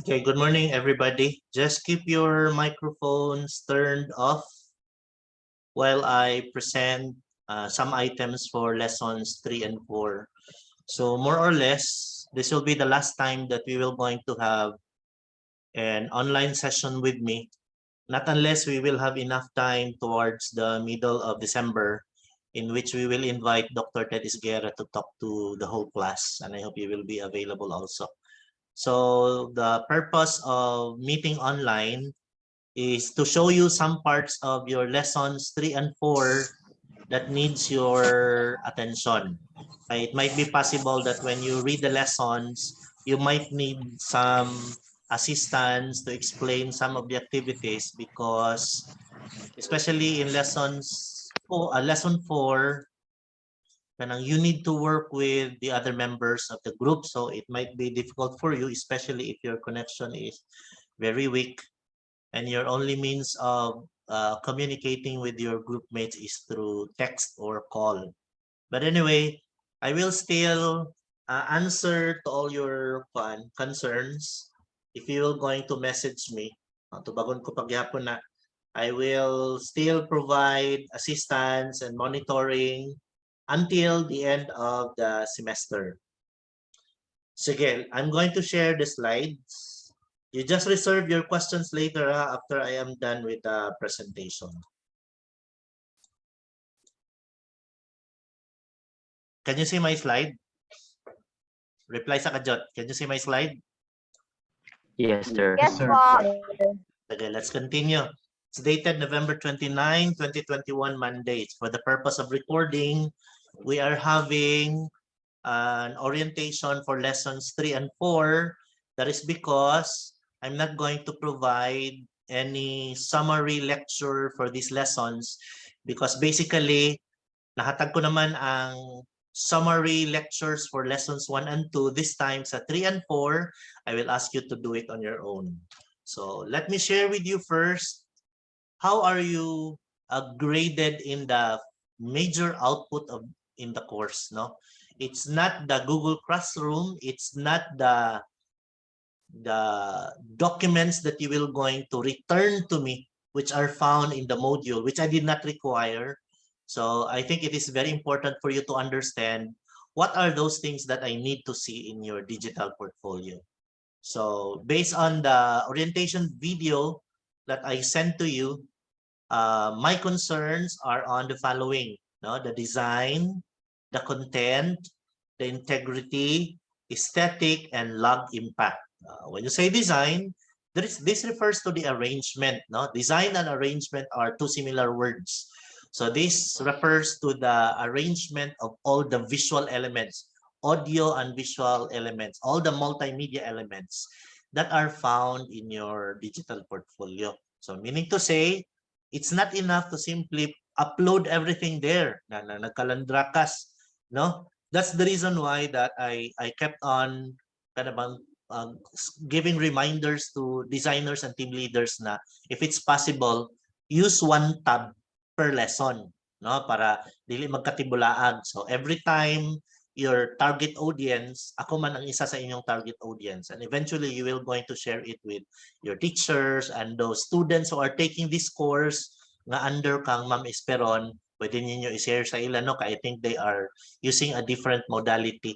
Okay, good morning, everybody. Just keep your microphones turned off while I present some items for lessons 3 and 4. So more or less, this will be the last time that we will going to have an online session with me, not unless we will have enough time towards the middle of December, in which we will invite Dr. Ted Isguera to talk to the whole class, and I hope you will be available also. So the purpose of meeting online is to show you some parts of your lessons 3 and 4 that needs your attention. It might be possible that when you read the lessons, you might need some assistance to explain some of the activities because especially in lesson 4, you need to work with the other members of the group, so it might be difficult for you, especially if your connection is very weak and your only means of communicating with your group mates is through text or call. But anyway, I will still answer to all your concerns. If you are going to message me, tubagon ko pagyapon na, I will still provide assistance and monitoring until the end of the semester. Sige, I'm going to share the slides. You just reserve your questions later after I am done with the presentation. Can you see my slide? Reply sa kajot. Can you see my slide? Yes, sir. Yes, sir. Okay, let's continue. It's dated November 29, 2021, Monday. For the purpose of recording, we are having an orientation for lessons 3 and 4. That is because I'm not going to provide any summary lecture for these lessons because basically, nahatag ko naman ang summary lectures for lessons 1 and 2. This time sa 3 and 4, I will ask you to do it on your own. So let me share with you first, how are you graded in the major output of in the course, no? It's not the Google Classroom, it's not the documents that you will going to return to me, which are found in the module, which I did not require. So I think it is very important for you to understand what are those things that I need to see in your digital portfolio. So based on the orientation video that I sent to you, my concerns are on the following, no? The design, the content, the integrity, aesthetic, and log impact. When you say design, this refers to the arrangement. No? Design and arrangement are two similar words. So this refers to the arrangement of all the visual elements, audio and visual elements, all the multimedia elements that are found in your digital portfolio. So meaning to say, it's not enough to simply upload everything there na nagkalandrakas, no? That's the reason why that I kept on kind of giving reminders to designers and team leaders na if it's possible, use one tab per lesson, no? Para dili magkatibulaag. So every time your target audience, ako man ang isa sa inyong target audience, and eventually you will going to share it with your teachers and those students who are taking this course nga under kang Ma'am Esperon, pwede ninyo i-share sa ila, no? I think they are using a different modality.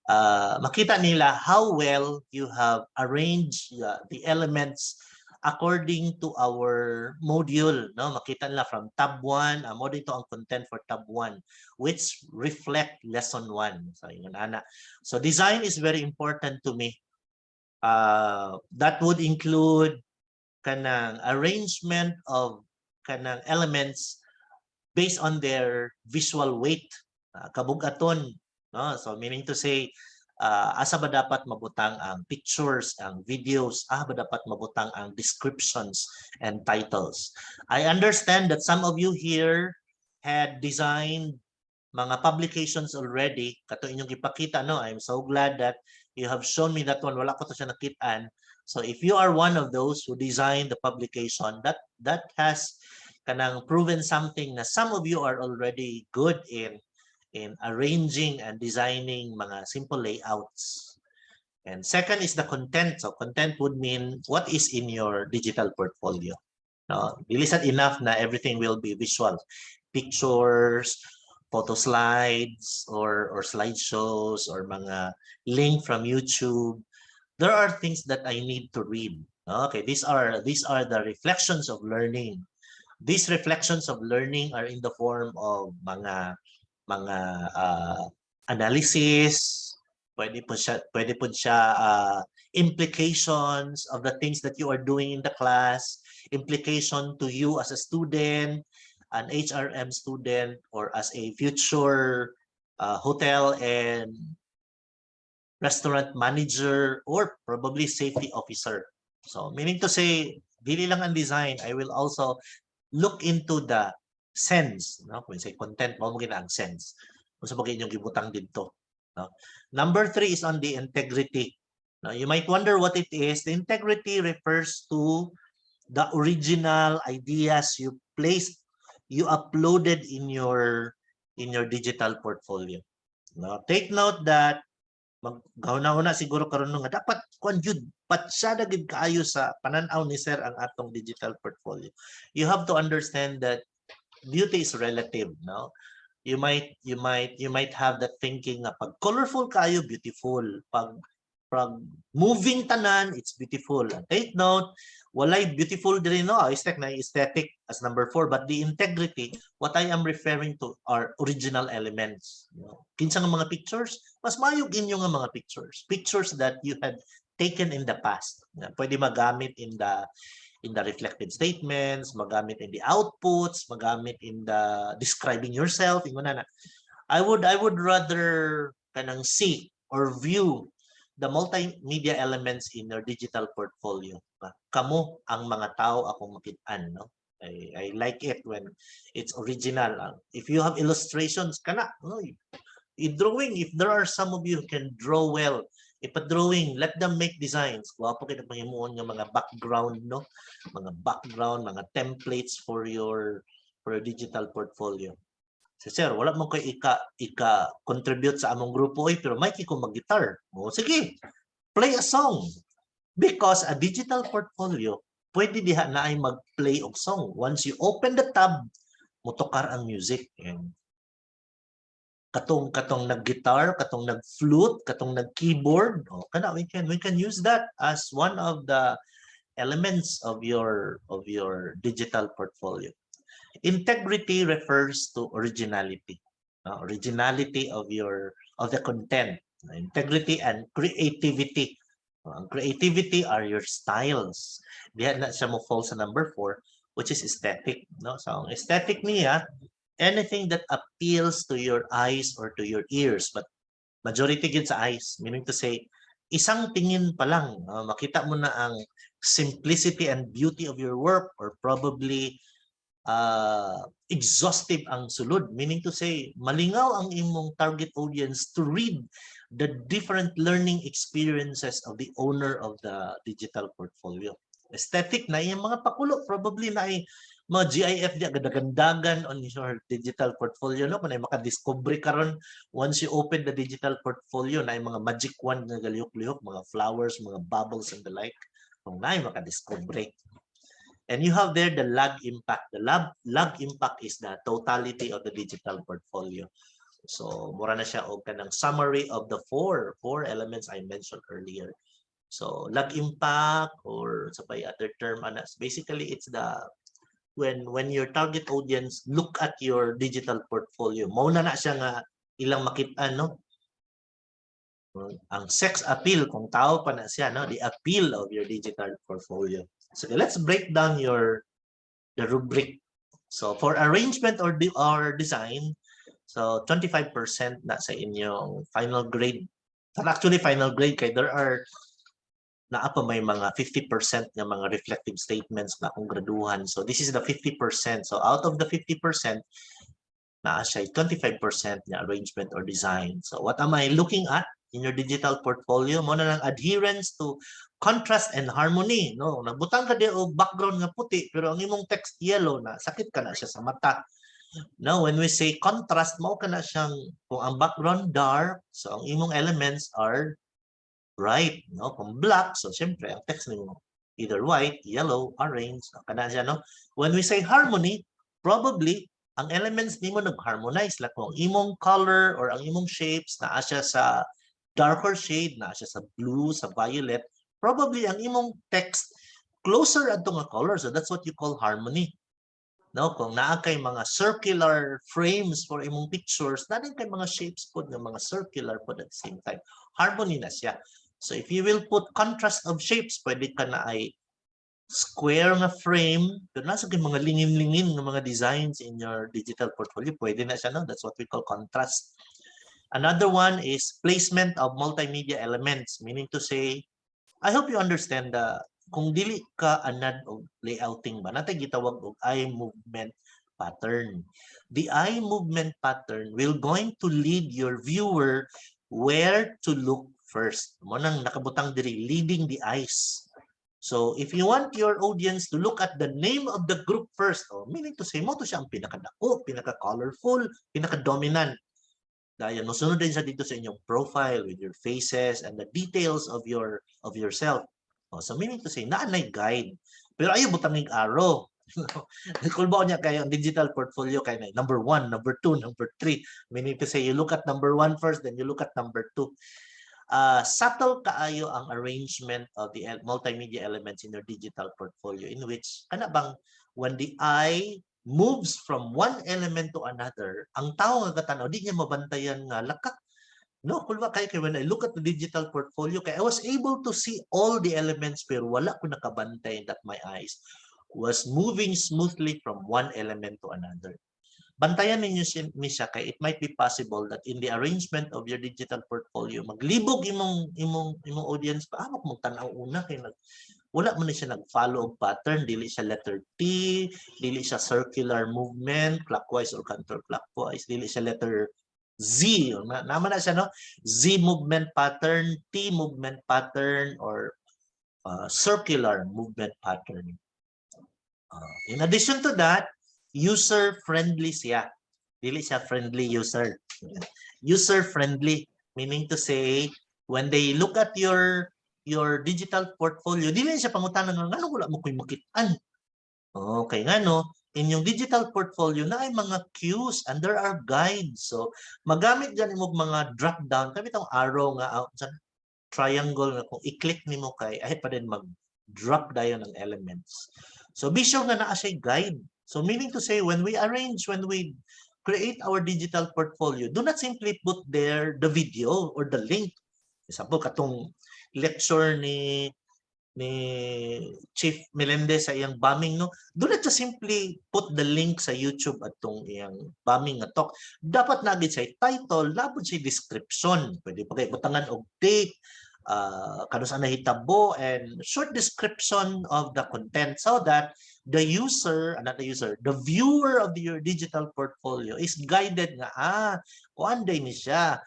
Makita nila how well you have arranged the elements according to our module, no? Makita nila from tab 1, mo dito ang content for tab 1, which reflect lesson 1. So, yun, ana. So design is very important to me. That would include kanang arrangement of kanang elements based on their visual weight, kabugaton, no? So meaning to say, asa ba dapat mabutang ang pictures, ang videos, ba dapat mabutang ang descriptions and titles. I understand that some of you here had designed mga publications already, kato inyong ipakita, no? I'm so glad that you have shown me that one. Wala ko to siya nakitaan. So if you are one of those who designed the publication, that has kanang proven something na some of you are already good in arranging and designing mga simple layouts. And second is the content. So content would mean what is in your digital portfolio. No, bilisan enough na everything will be visual. Pictures, photo slides, or slideshows, or mga link from YouTube. There are things that I need to read. Okay, these are the reflections of learning. These reflections of learning are in the form of mga analysis, pwede po siya implications of the things that you are doing in the class, implication to you as a student, an HRM student, or as a future hotel and restaurant manager, or probably safety officer. So meaning to say, dili lang ang design, I will also look into the sense, no? When say content, mo gina ang sense. Kung sa bagay inyong gibutang dito, no? Number 3 is on the integrity. Now, you might wonder what it is. The integrity refers to the original ideas you placed, you uploaded in your digital portfolio. No? Take note that gahuna-huna siguro karon nga dapat kuan jud patsyada gid kaayo sa pananaw ni sir ang atong digital portfolio. You have to understand that beauty is relative, no? You might have that thinking na pag colorful kaayo beautiful, pag moving tanan it's beautiful. Take note, walay beautiful diri no, aesthetic as number 4, but the integrity, what I am referring to are original elements. Kinsa nga mga pictures, mas mayog inyo nga mga pictures that you had taken in the past. Pwede magamit in the reflective statements, magamit in the outputs, magamit in the describing yourself. I would rather kanang see or view the multimedia elements in your digital portfolio. Kamo ang mga tao akong makit-an, no? I like it when it's original. If you have illustrations, kana, no? I-drawing, if there are some of you who can draw well, ipa-drawing, let them make designs. Wapo kita pangimuon nga mga background, no? Mga background, mga templates for your digital portfolio. Si sir, wala mo kay ika-contribute sa among grupo, pero may ko mag-guitar. O, sige, play a song. Because a digital portfolio, pwede diha na ay mag-play of song. Once you open the tab, mutokar ang music. And katong nag-guitar, katong nag-flute, katong nag-keyboard, kana we can use that as one of the elements of your digital portfolio. Integrity refers to originality. Originality of the content. Integrity and creativity. Creativity are your styles. Diyan na siya mo fall sa number 4, which is aesthetic. No? So, ang aesthetic niya, anything that appeals to your eyes or to your ears, but majority gid sa eyes, meaning to say, isang tingin pa lang, makita mo na ang simplicity and beauty of your work, or probably exhaustive ang sulod, meaning to say, malingaw ang imong target audience to read the different learning experiences of the owner of the digital portfolio. Aesthetic na yung mga pakulo, probably na ay mga GIF di agad-agandagan on your digital portfolio, no? Kung ay makadiscovery karon once you open the digital portfolio, na ay mga magic wand nga galihok-lihok, mga flowers, mga bubbles and the like, kung na ay makadiscovery. And you have there the lag impact. The lag impact is the totality of the digital portfolio. So, mura na siya og kanang summary of the four elements I mentioned earlier. So, lag impact, or sa by other term, basically it's the when your target audience look at your digital portfolio, mao na siya nga ilang makita, no? Ang sex appeal, kung tao pa na siya, no? The appeal of your digital portfolio. So let's break down the rubric. So for arrangement or design, so 25% na sa inyong final grade. But actually final grade kay there are naa pa may mga 50% nga mga reflective statements na kung graduhan. So this is the 50%. So out of the 50%, naa siya 25% na arrangement or design. So what am I looking at in your digital portfolio? Mo na lang adherence to contrast and harmony, no? Nagbutang ka di og background nga puti pero ang imong text yellow, na sakit ka na siya sa mata. Now when we say contrast, mao ka na siyang kung ang background dark, so ang imong elements are bright, no? Kung black, so syempre ang text nimo either white, yellow, orange, kana siya, no? When we say harmony, probably ang elements nimo nag-harmonize, like kung imong color or ang imong shapes naa siya sa darker shade, naa siya sa blue, sa violet, probably ang imong text closer adto nga color, so that's what you call harmony. No, kung naa kay mga circular frames for imong pictures, naa kay mga shapes pod nga mga circular pod at the same time. Harmony na siya. So if you will put contrast of shapes, pwede ka na ay square nga frame, pero nasa kay mga lingin-lingin nga mga designs in your digital portfolio, pwede na siya, no? That's what we call contrast. Another one is placement of multimedia elements, meaning to say, I hope you understand kung dili ka anad og layouting ba, natay gitawag og eye movement pattern. The eye movement pattern will going to lead your viewer where to look first. Mo nang nakabutang diri, leading the eyes. So if you want your audience to look at the name of the group first, meaning to say mo to siya ang pinakadako, pinaka-colorful, pinaka-dominant. Dahil masunod din siya dito sa inyong profile with your faces and the details of yourself. So meaning to say, naanay guide. Pero ayaw butanging arrow. Kulbaw niya kayo ang digital portfolio kay na number 1, number 2, number 3. Meaning to say, you look at number 1 first, then you look at number 2. Subtle kaayo ang arrangement of the multimedia elements in your digital portfolio, in which, kana bang, when the eye moves from one element to another, ang tao nga katanaw, di niya mabantayan nga lakak. No, kulwa kay when I look at the digital portfolio, kay I was able to see all the elements pero wala ko nakabantay that my eyes was moving smoothly from one element to another. Bantayan ninyo siya kay it might be possible that in the arrangement of your digital portfolio, maglibog imong audience pa, mo tanaw una kay wala man siya nag-follow og pattern, dili siya letter T, dili siya circular movement, clockwise or counterclockwise, dili siya letter Z, naman na siya, no? Z movement pattern, T movement pattern, or circular movement pattern. In addition to that, user-friendly siya. Dili siya friendly user. User-friendly, meaning to say, when they look at your digital portfolio, dili siya pangutanan nga, ano wala mo ko'y makitaan? Okay nga, no? In yung digital portfolio na ay mga cues and there are guides. So, magamit dyan mo mga drop down. Kami itong arrow nga, triangle nga kung i-click nimo kay, ay pa rin mag-drop dayon ng elements. So, be sure nga naa siya guide. So, meaning to say, when we create our digital portfolio, do not simply put there the video or the link. Example, katong lecture ni Chief Melendez sa iyang bombing, no? Do not just simply put the link sa YouTube at tong iyang bombing nga talk. Dapat nagid sa title, labot sa description. Pwede pa kay butangan og date, kano sa nahitabo, and short description of the content so that the user, the viewer of your digital portfolio is guided nga, kuan day ni siya.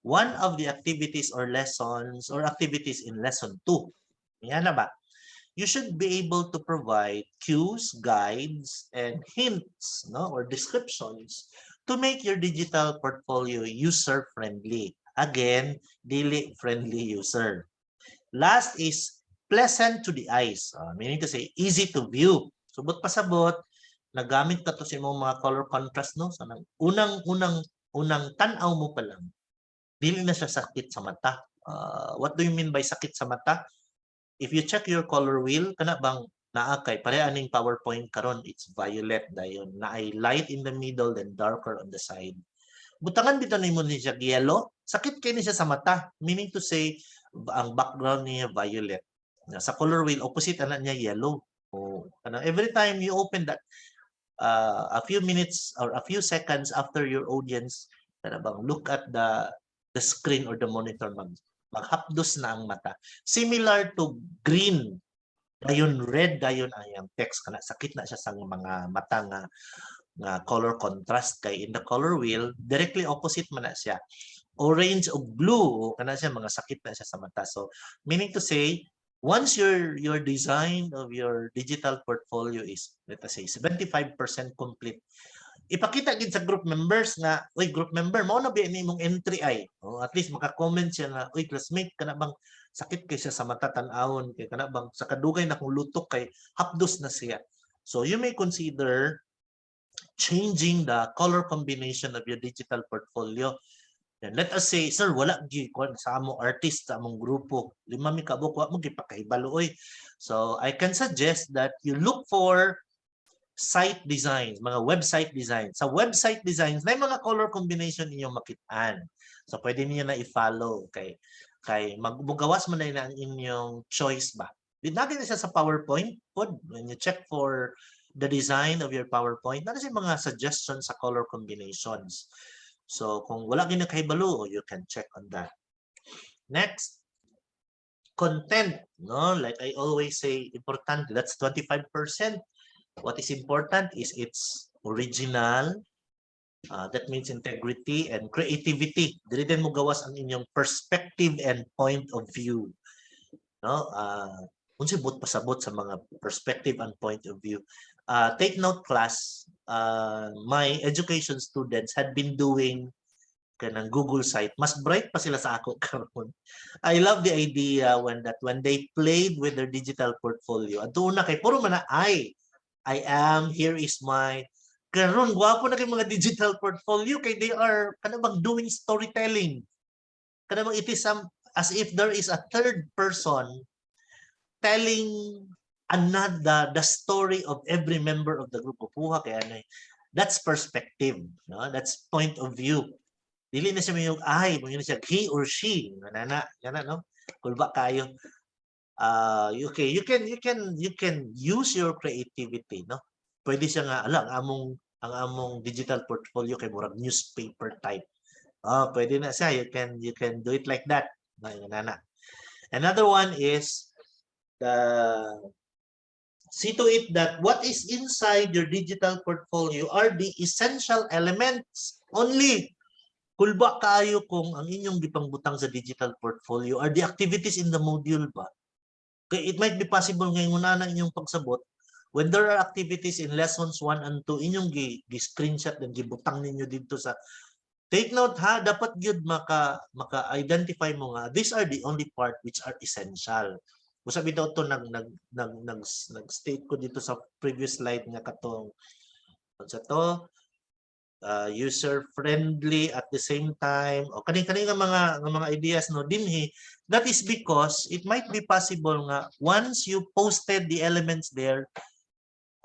One of the activities or lessons or activities in lesson 2. Yan na ba? You should be able to provide cues, guides, and hints, no, or descriptions to make your digital portfolio user-friendly. Again, daily friendly user. Last is pleasant to the eyes, meaning to say easy to view. Subot pasabot, nagamit ka to sa imong mga color contrast, no? So, unang tanaw mo pa lang, dili na siya sakit sa mata. What do you mean by sakit sa mata? If you check your color wheel, kana bang naa kay parehaning PowerPoint karon, it's violet dayon, naay light in the middle then darker on the side. Butangan bitaw nimo ni siya yellow, sakit kay ni siya sa mata, meaning to say ang background niya violet. Sa color wheel opposite ana niya yellow. Every time you open that, a few minutes or a few seconds after your audience kana bang look at the screen or the monitor, maghapdos na ang mata. Similar to green, dayon red, dayon ang text, kana sakit na siya sa mga mata nga color contrast. Kay in the color wheel, directly opposite man na siya. Orange o blue, kana siya mga sakit na siya sa mata. So, meaning to say, once your design of your digital portfolio is, let us say, 75% complete, ipakita gid sa group members nga, oy group member, mao na ba ni imong entry ay? At least maka-comment siya nga, oy classmate, kana bang sakit kay siya sa mata tan-awon kay kana bang sa kadugay na kung lutok kay hapdos na siya. So you may consider changing the color combination of your digital portfolio. And let us say, sir, wala gi sa among artist sa among grupo. Lima mi kabuk wa mo gipakaibalo oy. So I can suggest that you look for site designs, mga website designs. Sa website designs, may mga color combination inyong makitaan. So pwede niyo na i-follow kay magbugawas man na ang inyong choice ba. Dinagay na siya sa PowerPoint pod when you check for the design of your PowerPoint, na siya mga suggestions sa color combinations. So kung wala gyud nakahibalo, you can check on that. Next, content, no? Like I always say, important, that's 25%. What is important is its original, that means integrity and creativity. Dili din mo gawas ang inyong perspective and point of view. No? Unsay but pasabot sa mga perspective and point of view. Take note class, my education students had been doing kanang Google site. Mas bright pa sila sa ako karon. I love the idea when they played with their digital portfolio. Adto na kay puro man na I am, here is my, karon gwapo na kay mga digital portfolio kay they are kanang doing storytelling. Kanang it is as if there is a third person telling the story of every member of the group. Puha kay ano. That's perspective, no? That's point of view. Dili na siya mayong mo yun siya he or she. Nana, no? Kulba kayo. Okay, you can use your creativity, no? Pwede siya nga ang among digital portfolio kay murag newspaper type. Pwede na siya, you can do it like that. Another one is see to it that what is inside your digital portfolio are the essential elements only. Kulba kayo kung ang inyong gipangbutang sa digital portfolio are the activities in the module ba? It might be possible ngayon na inyong pagsabot when there are activities in lessons 1 and 2 inyong gi-screenshot and gibutang ninyo dito sa take note ha, dapat gyud maka-identify mo nga these are the only part which are essential. Usab bitaw to nag-state ko dito sa previous slide nga katong sa to user friendly at the same time o kani nga mga ideas no dinhi. That is because it might be possible nga once you posted the elements there,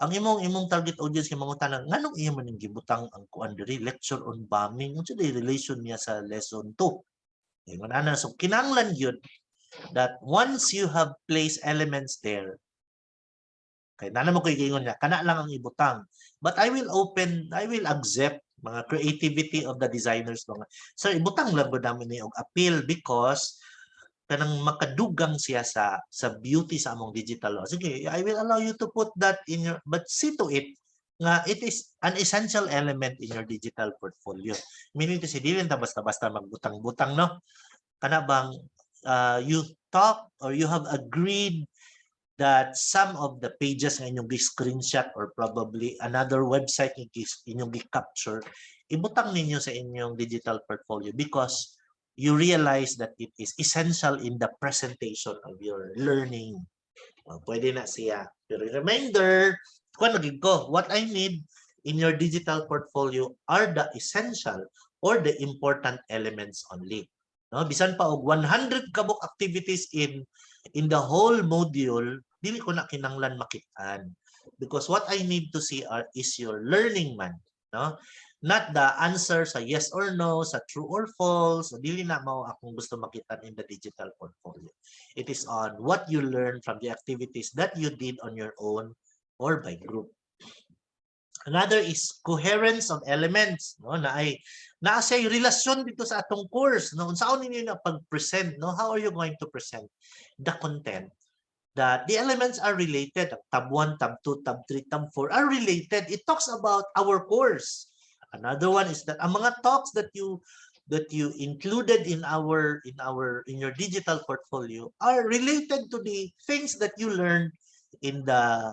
ang imong target audience kay mangutan nganong iya man ning gibutang ang kuan diri lecture on bombing unsa day relation niya sa lesson 2. Ingon ana so kinahanglan gyud that once you have placed elements there kay nana mo kay gingon niya kana lang ang ibutang, but I will accept mga creativity of the designers mga sir ibutang lang gud namin ni og appeal because kanang makadugang siya sa beauty sa among digital. Sige, I will allow you to put that in your, but see to it nga it is an essential element in your digital portfolio. Meaning to say, di rin basta-basta magbutang-butang, no? Kana bang you talk or you have agreed that some of the pages nga inyong screenshot or probably another website inyong capture, ibutang ninyo sa inyong digital portfolio because you realize that it is essential in the presentation of your learning. Pwede na siya. Pero reminder, what I need in your digital portfolio are the essential or the important elements only. No, bisan pa og 100 kabuk activities in the whole module, dili ko na kinanglan makitaan because what I need to see is your learning man, no? Not the answer sa yes or no, sa true or false. Dili na mao akong gusto makita in the digital portfolio. It is on what you learn from the activities that you did on your own or by group. Another is coherence of elements, no? Na say relasyon dito sa atong course, no? Unsaon ninyo na pag-present, no? How are you going to present the content? That the elements are related. Tab 1, tab 2, tab 3, tab 4 are related. It talks about our course. Another one is that ang mga talks that you included in your digital portfolio are related to the things that you learned in the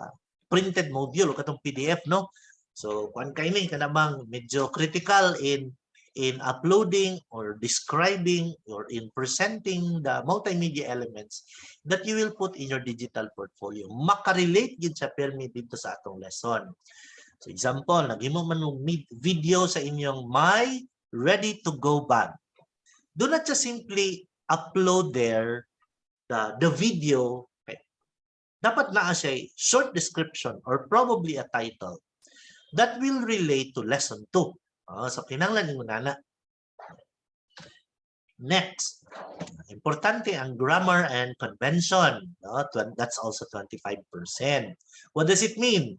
printed module o katong PDF, no? So kuan kay ni kanamang medyo critical in in uploading or describing or in presenting the multimedia elements that you will put in your digital portfolio. Makarelate yun siya permi dito sa atong lesson. So example, naghimo man ng video sa inyong my ready to go bag. Do not just simply upload there the video. Okay. Dapat na siya short description or probably a title that will relate to lesson 2. So kinahanglan mo nana. Next, importante ang grammar and convention. That's also 25%. What does it mean?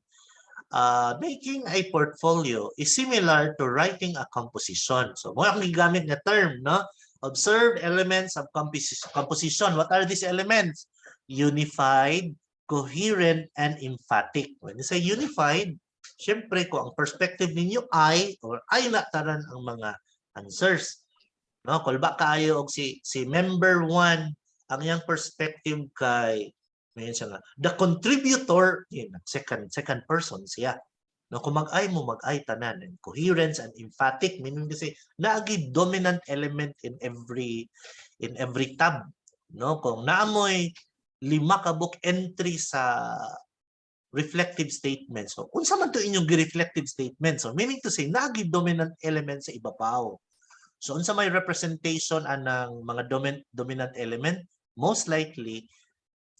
Making a portfolio is similar to writing a composition. So, mo ang gigamit na term, no? Observe elements of composition. What are these elements? Unified, coherent, and emphatic. When you say unified, syempre kung ang perspective ninyo ay or ay nataran ang mga answers. No, kulba kaayo og si member 1 ang iyang perspective kay mayon siya nga the contributor in second person siya. No, kung mag-ay mo mag-ay tanan and coherence and emphatic meaning kasi naagi dominant element in every tab. No, kung naamoy 5 ka book entry sa reflective statements. So, unsa man to inyong reflective statements? So, meaning to say, nagi dominant element sa ibabaw. So, unsa may representation anang mga dominant element? Most likely,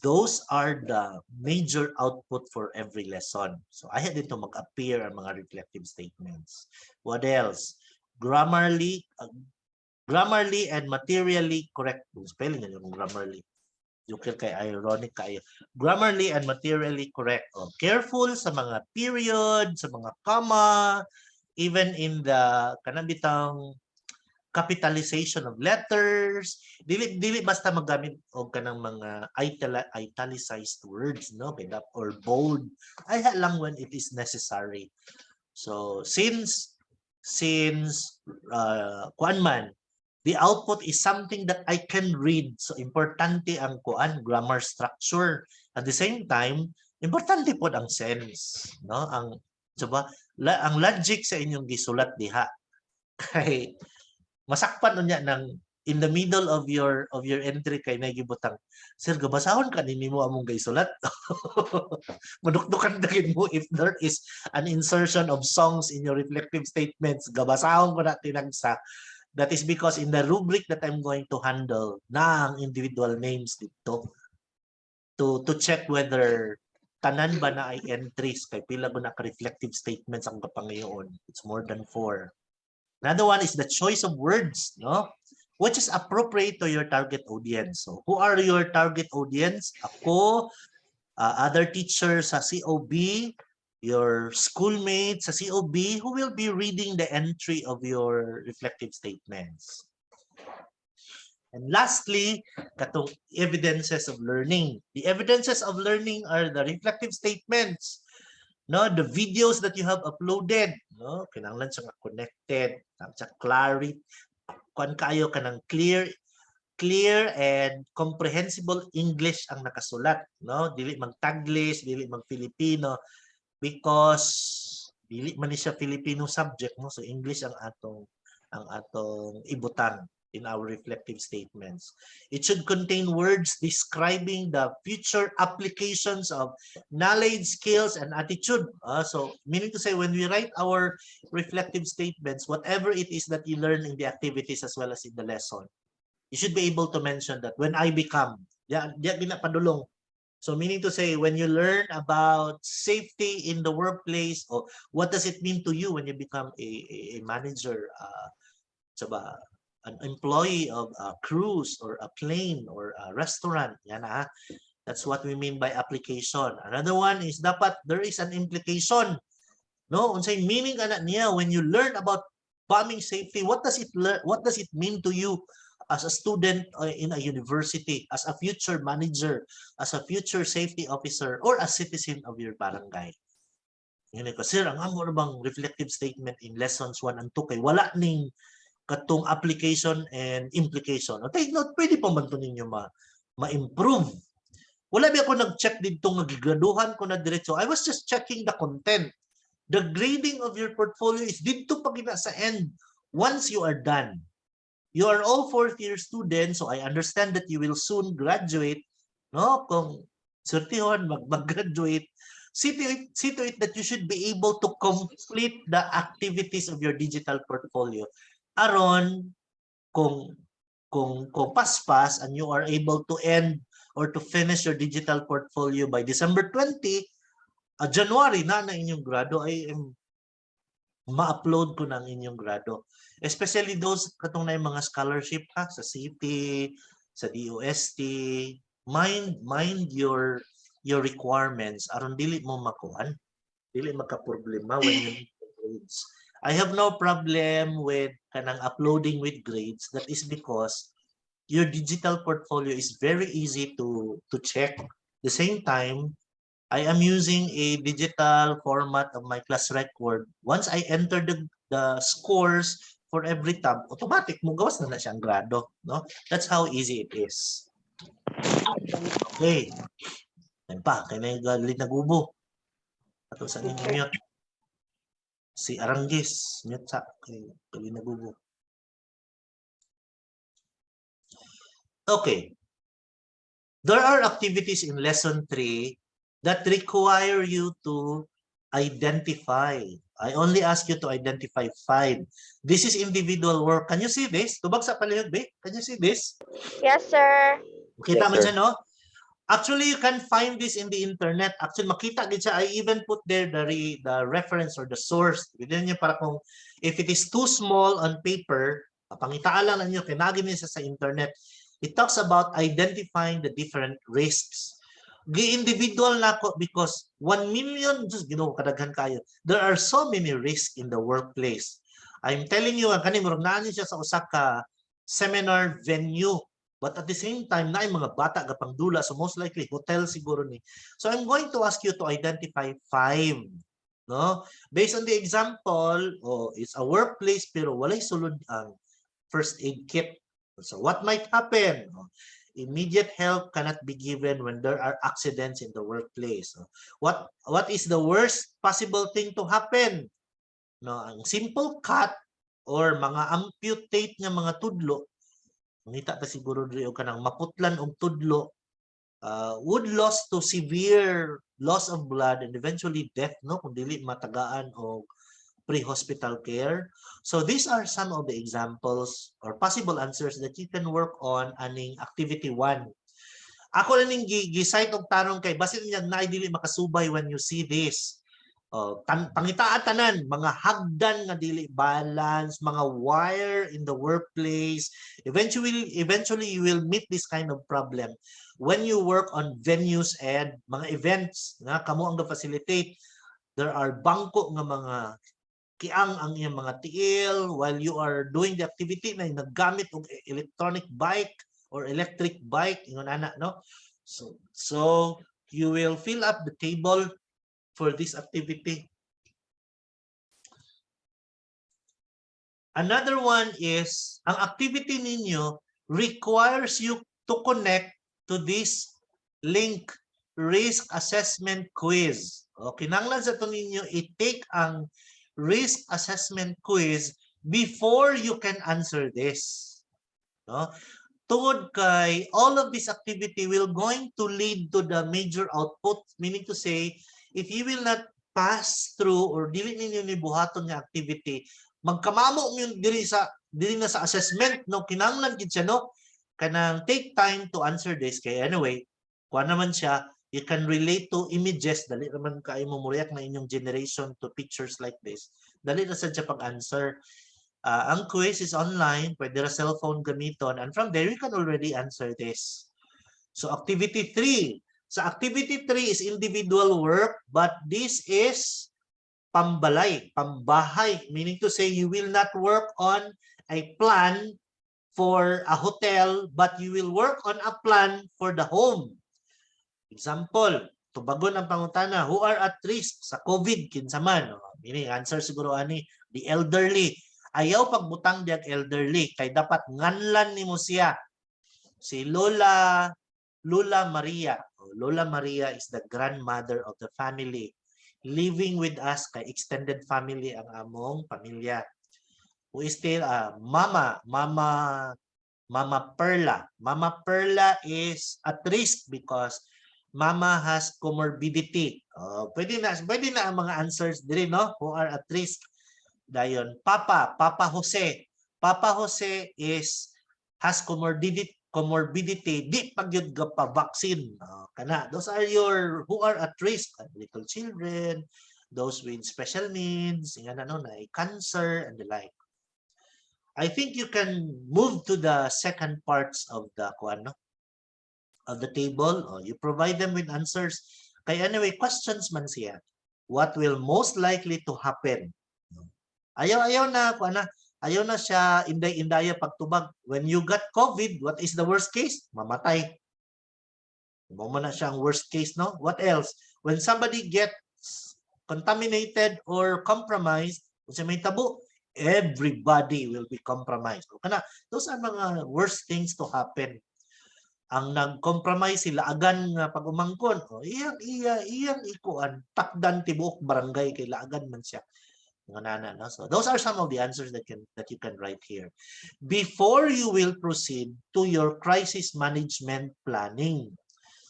those are the major output for every lesson. So, I had dito mag-appear ang mga reflective statements. What else? Grammarly and materially correct. Spelling yun yung grammarly. Yung kay ironic kayo. Grammarly and materially correct. Careful sa mga period, sa mga comma, even in the kanang capitalization of letters. Dili basta magamit og kanang mga italicized words, no? Or bold. Ay lang when it is necessary. So since kuan man, the output is something that I can read. So, importante ang grammar structure. At the same time, importante po ang sense. No? Ang logic sa inyong gisulat diha. Kay, masakpan niya ng in the middle of your entry kay nagibutang, sir, gabasahon ka nini mo among gisulat. Madukdukan dagin mo if there is an insertion of songs in your reflective statements. Gabasahon ko na tinagsa. That is because in the rubric that I'm going to handle na ang individual names dito to check whether tanan ba na ay entries kay pila ko na reflective statements ang kapangayoon. It's more than 4. Another one is the choice of words, no? Which is appropriate to your target audience. So, who are your target audience? Ako, other teachers sa COB, your schoolmates sa COB who will be reading the entry of your reflective statements. And lastly, katong evidences of learning. The evidences of learning are the reflective statements. No, the videos that you have uploaded, no, kinahanglan siya connected, sa clarity, kuan kayo kanang clear and comprehensible English ang nakasulat, no? Dili mag Taglish, dili mag Filipino. Because dili man ni siya Filipino subject, no? So English ang atong ibutang in our reflective statements. It should contain words describing the future applications of knowledge, skills, and attitude. So meaning to say, when we write our reflective statements, whatever it is that you learn in the activities as well as in the lesson, you should be able to mention that when I become, padulong. So meaning to say, when you learn about safety in the workplace, or what does it mean to you when you become a manager, an employee of a cruise or a plane or a restaurant, yan that's what we mean by application. Another one is dapat there is an implication. No, unsay meaning ana niya when you learn about bombing safety, what does it mean to you as a student in a university, as a future manager, as a future safety officer, or a citizen of your barangay? Yun ko, sir, ang amo bang reflective statement in lessons 1 and 2 kay wala ning katong application and implication. Take note, pwede pa man to ninyo ma-improve. Wala ba ako nag-check dito nga gigraduhan ko na diretso. I was just checking the content. The grading of your portfolio is dito pa gina sa end. once you are done, you are all fourth-year students, so I understand that you will soon graduate, no? Kung surtihon, mag-graduate, see to it that you should be able to complete the activities of your digital portfolio. Aron, kung paspas and you are able to end or to finish your digital portfolio by December 20, January na inyong grado, ay ma-upload ko ng inyong grado. Especially those katong na yung mga scholarship sa city, sa DOST, mind your requirements aron dili mo makuhan, dili magka-problema when you need grades. I have no problem with kanang uploading with grades. That is because your digital portfolio is very easy to check. The same time, I am using a digital format of my class record. Once I enter the scores for every tab, automatic mo gawas na siyang grado, no? That's how easy it is. Okay. Yan pa, kaya na yung galit na gubo. Ato sa ninyo mute. Si Aranggis, mute sa kay galit na gubo. Okay. There are activities in lesson 3 that require you to identify. I only ask you to identify 5. This is individual work. Can you see this? Tubag sa palihog, be? Can you see this? Yes, sir. Kita mo Yes, sir. dyan, no? Actually, you can find this in the internet. Actually, makita din siya. I even put there the reference or the source. Within niyo para kung if it is too small on paper, pangitaan lang ninyo, kinagin niyo sa internet. It talks about identifying the different risks. Gi-individual na ako because 1 million, just kadaghan kayo. There are so many risks in the workplace. I'm telling you, ang kanimurong nani siya sa usa ka seminar venue. But at the same time, na mga bata gapang dula, so most likely hotel siguro ni. So I'm going to ask you to identify 5. No? Based on the example, it's a workplace pero walay sulod ang first aid kit. So what might happen? Immediate help cannot be given when there are accidents in the workplace. What is the worst possible thing to happen? No, ang simple cut or mga amputate nga mga tudlo, ngita ta siguro diri og kanang maputlan og tudlo, would loss to severe loss of blood and eventually death, no, kung dili matagaan og pre-hospital care. So these are some of the examples or possible answers that you can work on aning activity 1. Ako na ning gi-cite og tarong kay basin niya na dili makasubay when you see this. Pangitaan tanan, mga hagdan nga dili balance, mga wire in the workplace. Eventually you will meet this kind of problem when you work on venues and mga events nga kamo ang ga-facilitate. There are bangko nga mga kiang ang iyang mga tiil while you are doing the activity na naggamit og electronic bike or electric bike ingon ana, no? So you will fill up the table for this activity. Another one is ang activity ninyo requires you to connect to this link, risk assessment quiz. Kinahanglan sa to ninyo i-take ang risk assessment quiz before you can answer this. No? Tungod kay all of this activity will going to lead to the major output, meaning to say, if you will not pass through or dili ninyo ni buhaton nga activity, magkamamo mo diri na sa assessment, no, kinahanglan gid siya, no, kanang take time to answer this kay anyway, kuha naman siya, you can relate to images, dali naman kayo mo muriyak na inyong generation to pictures like this, dali na sa pag-answer. Ang quiz is online, pwede ra cellphone gamiton, and from there you can already answer this. So activity 3. So activity 3 is individual work, but this is pambalay, pambahay, meaning to say you will not work on a plan for a hotel, but you will work on a plan for the home. Example, tubagon ang pangutana, who are at risk sa COVID kinsa man? Meaning answer siguro ani, the elderly. Ayaw pagbutang diag elderly kay dapat nganlan nimo siya. Si Lola Maria. Lola Maria is the grandmother of the family. Living with us kay extended family ang among pamilya. who is still Mama Perla. Mama Perla is at risk because Mama has comorbidity. Pwede na ang mga answers diri, no? Who are at risk. Dayon, Papa Jose. Papa Jose has comorbidity, di pagyud ga pa vaccine. Kana, those are your who are at risk. Little children, those with special needs, na cancer and the like. I think you can move to the second parts of the of the table. You provide them with answers. Kaya anyway, questions man siya. What will most likely to happen? Ayaw na siya inday-indaya pagtubag. When you got COVID, what is the worst case? Mamatay. Mo na siya ang worst case, no? What else? When somebody gets contaminated or compromised, kung may tabo, everybody will be compromised. Those are mga worst things to happen. Ang nag-compromise sila agan nga pag umangkon, iyang ikuan takdan tibuok barangay kay laagan man siya. No? So those are some of the answers that you can write here. Before you will proceed to your crisis management planning.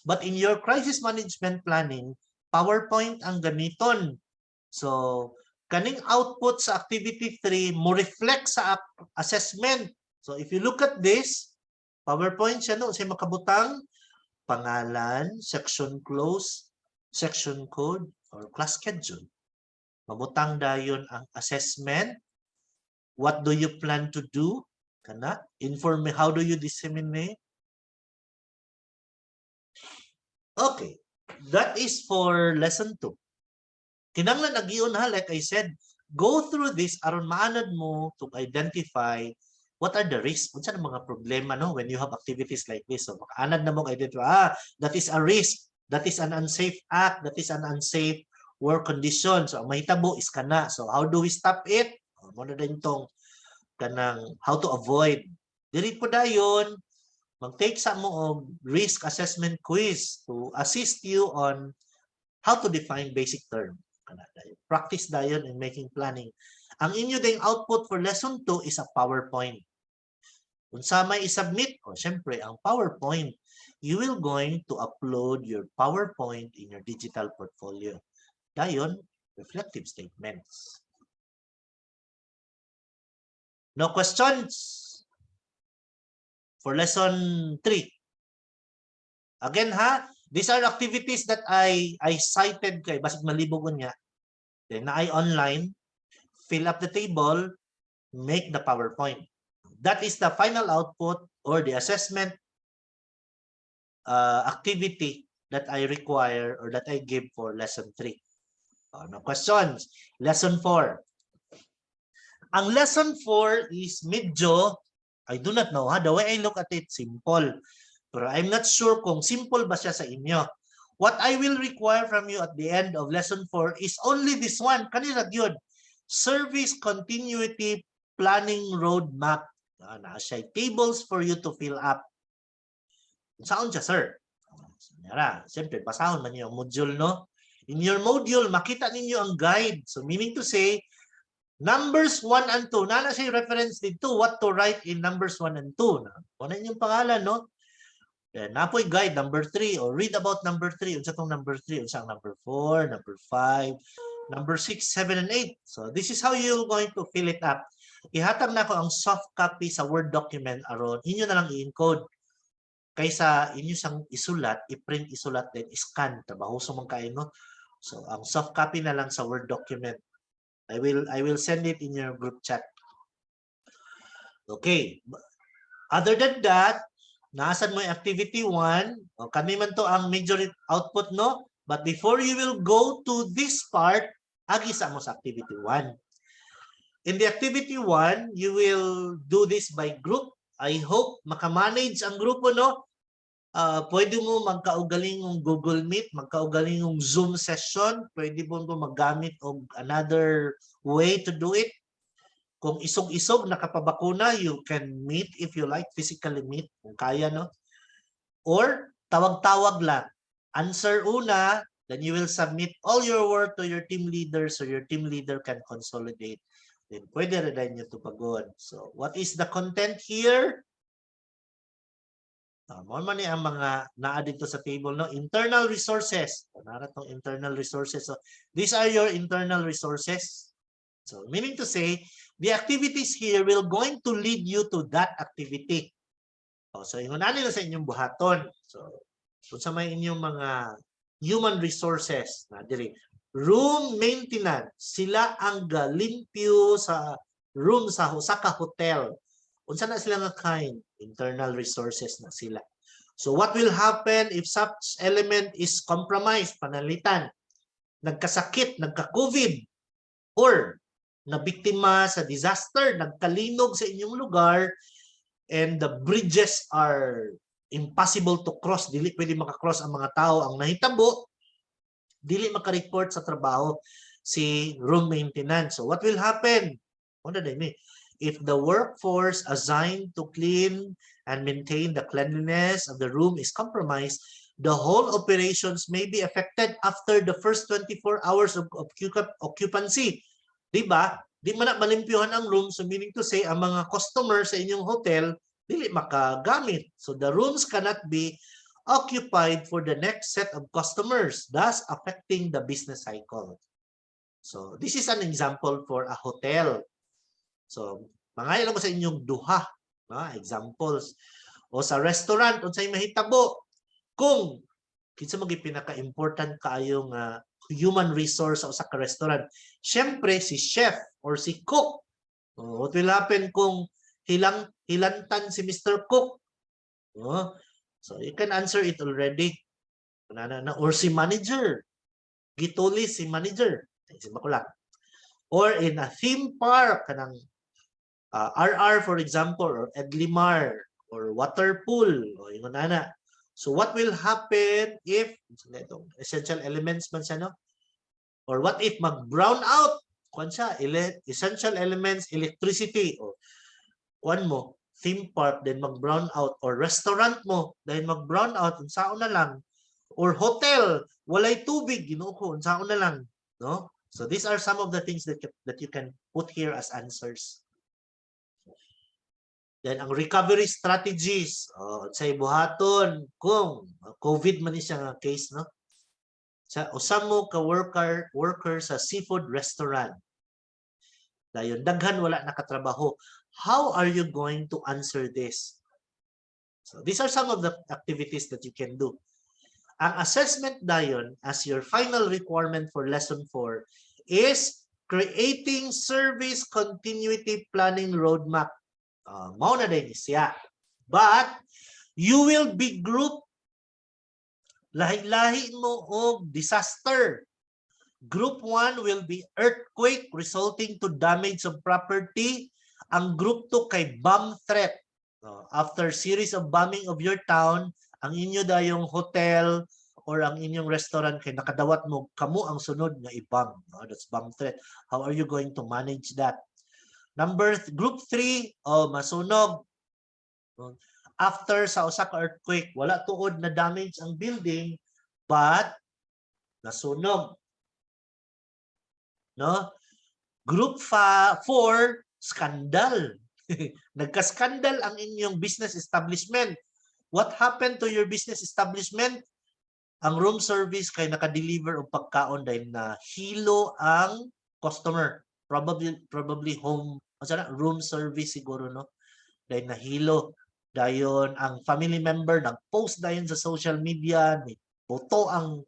But in your crisis management planning, PowerPoint ang gamiton. So kaning output sa activity 3 mo reflect sa assessment. So if you look at this, PowerPoint siya no, siya makabutang pangalan, section close, section code, or class schedule. Mabutang dayon ang assessment. What do you plan to do? How do you disseminate? Okay, that is for lesson 2. Kinanglan nagiyon ha, like I said, go through this aron maanad mo to identify what are the risks, unsa ang mga problema no when you have activities like this. So makaanad na mo identify, that is a risk, that is an unsafe act, that is an unsafe work condition. So ang mahitabo is kana. So how do we stop it? Muna din tong kanang how to avoid. Dili po dayon mag-take sa mo og risk assessment quiz to assist you on how to define basic term. Practice dayon in making planning. Ang inyo ding output for lesson 2 is a PowerPoint. Kung sa may isubmit, syempre ang PowerPoint, you will going to upload your PowerPoint in your digital portfolio. Dayon, reflective statements. No questions for lesson 3. Again ha, these are activities that I cited kay basig malibog niya. Then na I online, fill up the table, make the PowerPoint. That is the final output or the assessment activity that I require or that I give for lesson 3. No questions. Lesson 4. Ang lesson 4 is medyo, I do not know ha, the way I look at it, simple. Pero I'm not sure kung simple ba siya sa inyo. What I will require from you at the end of lesson 4 is only this one. Kanina yun. Service Continuity Planning Roadmap. Siya tables for you to fill up. Saan siya, sir? Siyempre, basahon man niyo ang module, no? In your module, makita ninyo ang guide. So, meaning to say, numbers 1 and 2, nana siya reference dito what to write in numbers 1 and 2. Kung ano yung pangalan, no? Napoy guide, number 3, or read about number 3. Unsa tong number 3? Unsa ang number 4, number 5, number 6, 7, and 8. So, this is how you're going to fill it up. Ihatag na ko ang soft copy sa Word document aron inyo na lang i-encode. Kaysa inyo sang isulat, i-print isulat, then scan. Trabaho sa mga kain, no? So, ang soft copy na lang sa Word document. I will send it in your group chat. Okay. Other than that, naasan mo yung activity 1. Kami man to ang major output, no? But before you will go to this part, agisa mo sa activity 1. In the activity 1, you will do this by group. I hope makamanage ang grupo, no? Pwede mo magkaugaling ng Google Meet, magkaugaling ng Zoom session, pwede mo magamit og another way to do it. Kung isog-isog nakapabakuna, you can meet if you like, physically meet, kung kaya, no? Or tawag-tawag lang. Answer una, then you will submit all your work to your team leader so your team leader can consolidate then pwede rin nyo ito pagod. So, what is the content here? Mo man ang mga naa dito sa table, no? Internal resources. Nara tong internal resources. So, these are your internal resources. So, meaning to say, the activities here will going to lead you to that activity. So, ingon nila sa inyong buhaton. So, kung sa may inyong mga human resources, na diri, room maintenance, sila ang galimpyo sa room sa ka hotel. Unsa na sila nga kind? Internal resources na sila. So what will happen if such element is compromised, panalitan, nagkasakit, nagka-COVID, or nabiktima sa disaster, nagkalinog sa inyong lugar, and the bridges are impossible to cross, dili pwede maka-cross ang mga tao, ang nahitabo, dili maka-report sa trabaho si room maintenance. So what will happen? Ano na ni? If the workforce assigned to clean and maintain the cleanliness of the room is compromised, the whole operations may be affected after the first 24 hours of occupancy. Diba? Di man na malimpyuhan ang room, so meaning to say, ang mga customers sa inyong hotel, dili makagamit. So the rooms cannot be occupied for the next set of customers, thus affecting the business cycle. So this is an example for a hotel. So, mga ilang sa inyong duha, examples. O sa restaurant, unsay mahitabo, kung kinsa mo pinaka-important kaayong human resource sa ka restaurant, syempre si chef or si cook. What will happen kung hilantan si Mr. Cook? So, you can answer it already. Or si manager. Gituli si manager. Or in a theme park, kanang RR for example, or Edlimar, or water pool, o yun na. So what will happen if essential elements man siya, no? Or what if mag-brown out? Kuan siya, essential elements, electricity, o kuan mo, theme park, then mag-brown out, or restaurant mo, then mag-brown out, unsaon na lang, or hotel, walay tubig, ginuko, unsaon na lang, no? So these are some of the things that you can put here as answers. Then ang recovery strategies, sa buhaton kung COVID man siya nga case, no? Sa usam mo ka worker sa seafood restaurant. Dayon daghan wala nakatrabaho. How are you going to answer this? So these are some of the activities that you can do. Ang assessment dayon as your final requirement for lesson 4 is creating service continuity planning roadmap. Mao na din siya. But you will be grouped, lahi-lahi mo og disaster. Group 1 will be earthquake resulting to damage of property. Ang group 2 kay bomb threat. After series of bombing of your town, ang inyo dayong hotel or ang inyong restaurant kay nakadawat mo, kamo ang sunod nga i-bomb. That's bomb threat. How are you going to manage that? Group 3, masunog. After sa usa ka earthquake, wala tuod na damage ang building, but nasunog. No? Group 4, scandal. Nagka-scandal ang inyong business establishment. What happened to your business establishment? Ang room service kay naka-deliver og pagkaon dahil na hilo ang customer. Probably home, room service siguro, no? Dahil nahilo. Dayon ang family member nag-post dayon sa social media, ni photo ang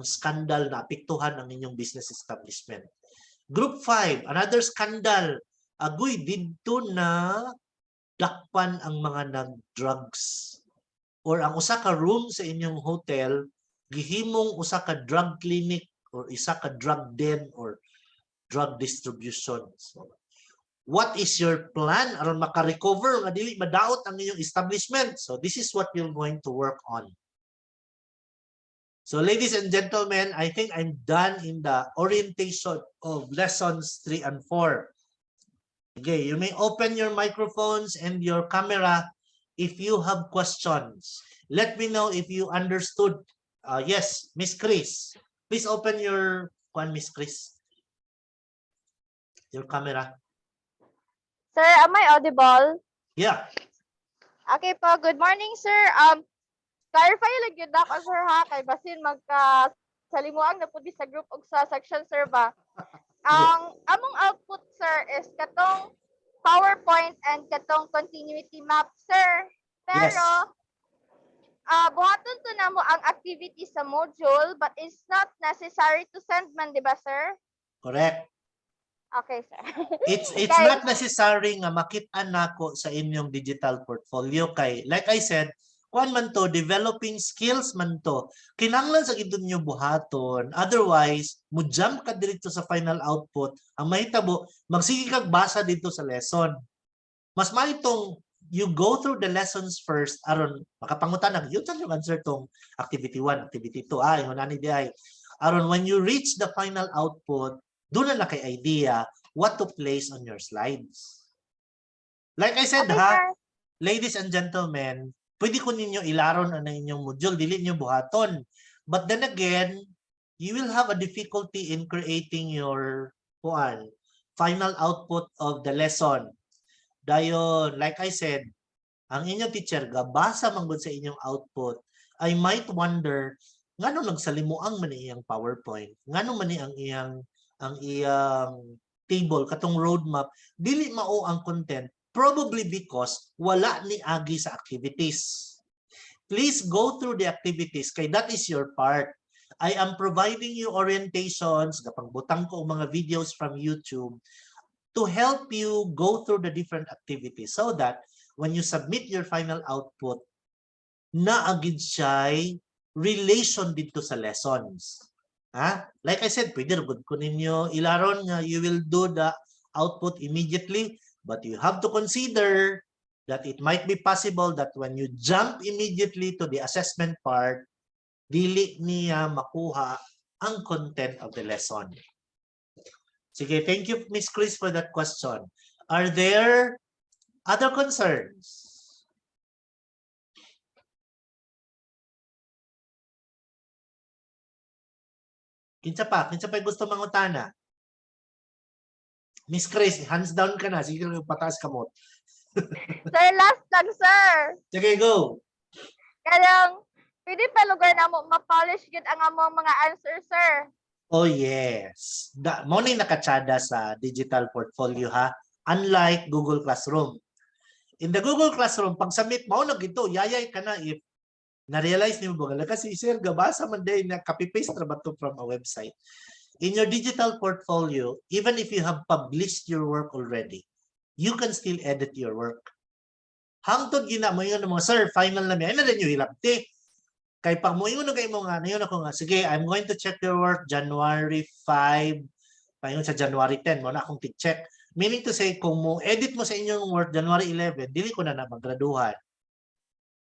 scandal na apektuhan ang inyong business establishment. Group 5, another scandal. Agoy didto na dakpan ang mga nag-drugs. Or ang usa ka room sa inyong hotel gihimong usa ka drug clinic or isa ka drug den or drug distribution. So, what is your plan aron maka-recover nga dili madaot ang inyong establishment? So this is what we're going to work on. So ladies and gentlemen, I think I'm done in the orientation of lessons 3 and 4. Okay, you may open your microphones and your camera if you have questions. Let me know if you understood. Yes, Miss Chris. Please open your Miss Chris. Your camera. Sir, am I audible? Yeah. Okay po, good morning, sir. Clarify lang yun ako, sir, ha? Kay basin salimuang na po di sa group o sa section, sir, ba? Ang among output, sir, is katong PowerPoint and katong continuity map, sir. Yes. Pero, buhaton to na mo ang activity sa module, but it's not necessary to send man, di ba, sir? Correct. Okay, sir. It's Kay- not necessary nga makita nako sa inyong digital portfolio kay like I said, kuan man to developing skills man to. Kinahanglan sa gidun nyo buhaton. Otherwise, mo jump ka dito sa final output. Ang mahitabo, magsige kag basa dito sa lesson. Mas maitong you go through the lessons first aron makapangutan yun yung answer tong activity 1, activity 2. Ingon ani di ay aron when you reach the final output, doon na kay idea what to place on your slides. Like I said, Okay, ha, sir. ladies and gentlemen, pwede ko ninyo ilaron ang inyong module, dili nyo buhaton. But then again, you will have a difficulty in creating your final output of the lesson. Dayon, like I said, ang inyong teacher, gabasa manggod sa inyong output, I might wonder, ngano nagsalimuang man iyang PowerPoint? Ngano man ang iyang table, katong roadmap, dili mao ang content, probably because wala ni agi sa activities. Please go through the activities, kay that is your part. I am providing you orientations, kapangbutang ko mga videos from YouTube, to help you go through the different activities so that when you submit your final output, naagid siya'y relation dito sa lessons. Like I said, pwede rugod ko ninyo ilaron nga you will do the output immediately, but you have to consider that it might be possible that when you jump immediately to the assessment part, dili niya makuha ang content of the lesson. Sige, thank you, Miss Chris, for that question. Are there other concerns? Kinsa pa gusto mangutana? Miss Chris, hands down ka na. Sige, pataas ka mo. Sir, last lang, sir. Sige, go. Kaya pwede pa lugar na mo ma-polish yun ang among mga answer, sir. Oh, yes. Mo na nakatsada sa digital portfolio, ha? Unlike Google Classroom. In the Google Classroom, pag submit mo, ito, yayay ka na if na-realize niyo ba? Kasi sir, gabasa man din na copy-paste na ba ito from a website. In your digital portfolio, even if you have published your work already, you can still edit your work. Hangtod gina mo yun mga sir, final na may na rin yung hilapti. Kay pag mo yun kay mo nga, yun ako nga, sige, I'm going to check your work January 5, payon sa January 10, mo na akong check. Meaning to say, kung mo edit mo sa inyong work January 11, dili ko na magraduhan.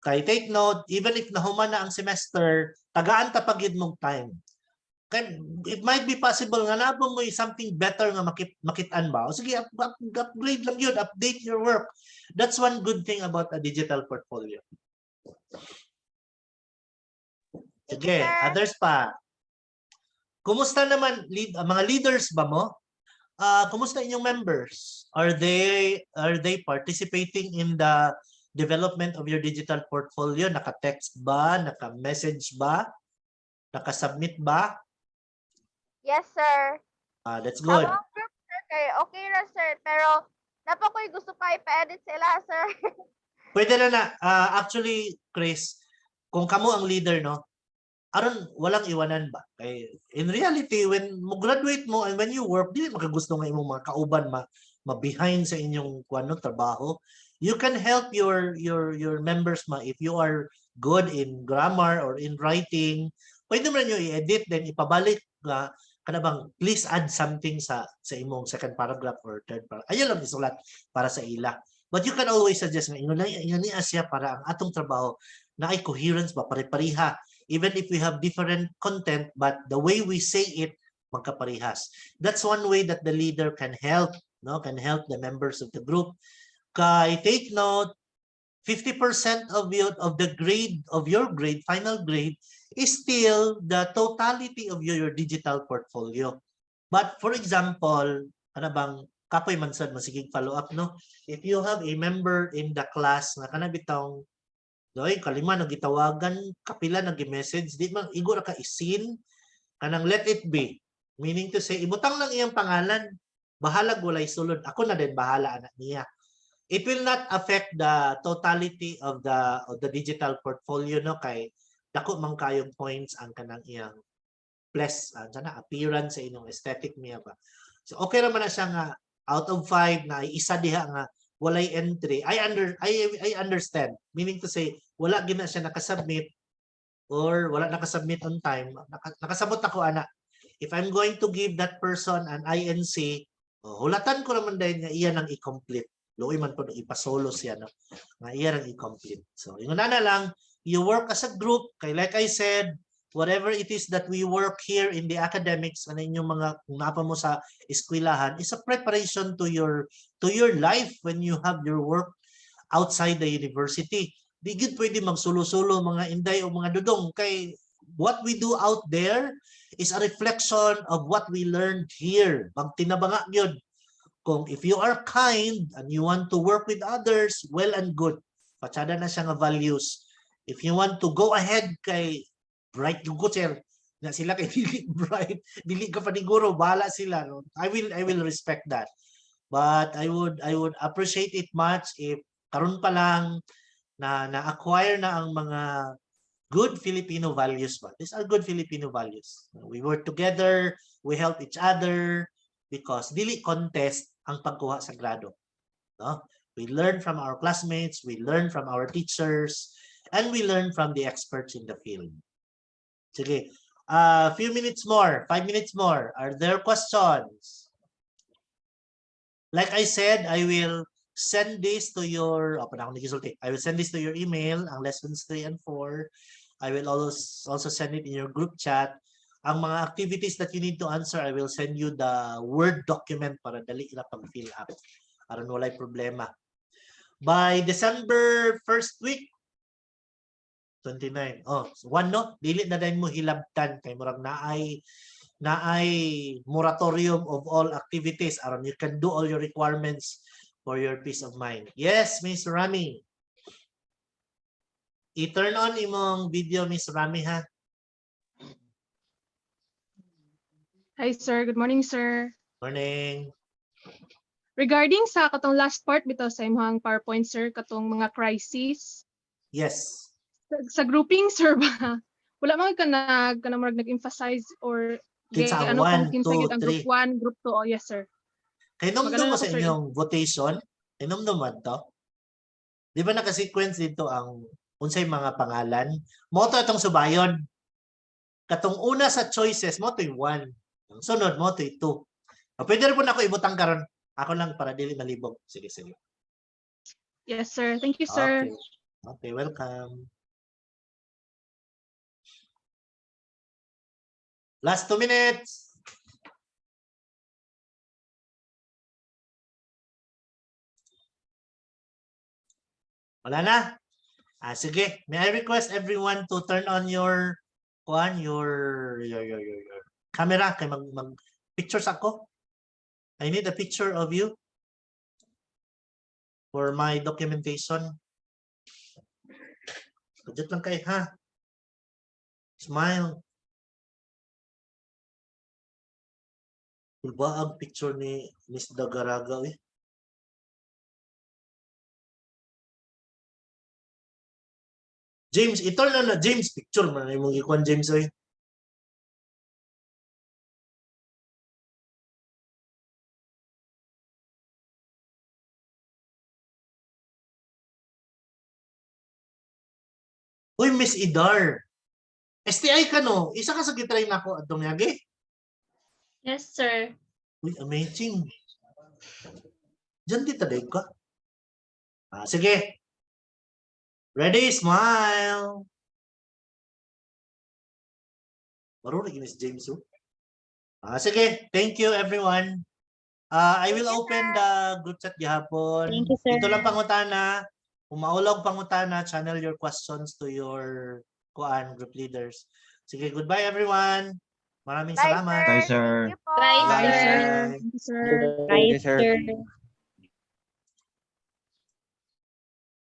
Kay take note, even if nahuman na ang semester, tagaan tapagid mong time. It might be possible nga nabong mo something better nga makitaan ba? O sige, upgrade lang yun, update your work. That's one good thing about a digital portfolio. Sige, others pa. Kumusta naman, mga leaders ba mo? Kumusta inyong members? Are they participating in the development of your digital portfolio? Naka-text ba? Naka-message ba? Naka-submit ba? Yes, sir. That's good. Among group, sir, kay okay ra, sir. Pero, napakoy gusto pa ipa-edit sila, sir. Pwede na. Actually, Chris, kung kamo ang leader, no, aron walang iwanan ba? In reality, when mo graduate mo and when you work, di makagusto nga imong mga kauban ma-behind sa inyong trabaho. You can help your members if you are good in grammar or in writing. Pwede mo nyo i-edit then ipabalik kanabang please add something sa imong second paragraph or third paragraph. Ayun lang isulat para sa ila. But you can always suggest nga ingon ni siya para ang atong trabaho na ay coherence ba pare-pareha. Even if we have different content, but the way we say it, magkaparehas. That's one way that the leader can help, can help the members of the group. Take note, 50% of the grade of your grade, final grade, is still the totality of your digital portfolio. But for example, kapoy man sad masigig follow up no. If you have a member in the class nga kana bitong doy kalima nagitawagan kapila nagi-message di man igo ra ka isin kanang let it be. Meaning to say ibutang lang iyang pangalan. Bahalag walay sulod. Ako na din bahala anak niya. It will not affect the totality of the digital portfolio no kay dako man kayong points ang kanang iyang plus sana appearance sa inyong aesthetic niya ba. So okay naman na siya nga out of 5 na isa diha nga walay entry. I understand. Meaning to say wala gina siya nakasubmit or wala nakasubmit on time. Nakasabot ako ana. If I'm going to give that person an INC, hulatan ko naman dahil nga iya nang i-complete. Luoy man po ipasolo siya no nga iya nang i-complete. So ingon na lang you work as a group kay like I said whatever it is that we work here in the academics ano inyong mga kung napa mo sa eskwelahan is a preparation to your life when you have your work outside the university. Di gid pwede magsulo-sulo mga inday o mga dudong kay what we do out there is a reflection of what we learned here. Pag tinabanga gyud kung if you are kind and you want to work with others, well and good. Patsada na siya nga values. If you want to go ahead kay bright yung sir, na sila kay dili bright, dili ka paniguro, bahala sila. No? I will respect that. But I would appreciate it much if karon pa lang na-acquire na ang mga good Filipino values ba. These are good Filipino values. We work together, we help each other because dili contest ang pagkuha sa grado. No? We learn from our classmates, we learn from our teachers, and we learn from the experts in the field. Sige, a few minutes more, 5 minutes more. Are there questions? Like I said, I will send this to your, I will send this to your email, ang lessons 3 and 4. I will also send it in your group chat. Ang mga activities that you need to answer, I will send you the Word document para dali na pag-fill up. Aron walay problema. By December 1st week, 29. Oh, so one no, dili na din mo hilabtan kay murag naay moratorium of all activities aron you can do all your requirements for your peace of mind. Yes, Miss Rami. I-turn on imong video, Miss Rami ha. Hi, sir. Good morning, sir. Morning. Regarding sa katong last part bitaw sa imong PowerPoint, sir, katong mga crisis. Yes. Sa grouping, sir ba? Wala man ka nag-emphasize or Kinsa ano kung 1, kinsa gyud ang 2, group 1, group 2. Oh, yes, sir. Kay numdum Magano mo na sa ko, sir. inyong votation, inumdum man to. Di ba naka-sequence dito ang unsay mga pangalan? Mo to itong subayon. Katong una sa choices mo to 1. Ang sunod mo to 2. Pwede rin po na ako ibutang karon. Ako lang para dili malibog. Sige, sige. Yes, sir. Thank you, sir. Okay. Okay, welcome. Last 2 minutes. Wala na? Sige. May I request everyone to turn on your camera kay mag pictures ako. I need a picture of you for my documentation. Budget lang kayo, ha? Smile. Diba ang picture ni Miss Dagaraga, eh? James, ito na James. Picture man na yung ikuan James, eh. Uy, Miss Idar. STI ka, no? Isa ka sa gitry na ako, atong yagi? Yes, sir. Uy, amazing. Diyan di taday ka. Sige. Ready? Smile. Marunong Miss James, oh. Sige. Thank you, everyone. I will open the group chat gihapon. Thank you, sir. Ito lang pangutana. Kung maulog pangutana, channel your questions to your group leaders. Sige, goodbye, everyone. Maraming Bye, salamat. sir. Bye, sir. Thank you po. Bye, Bye, sir. sir. Thank you, sir. Thank you, sir.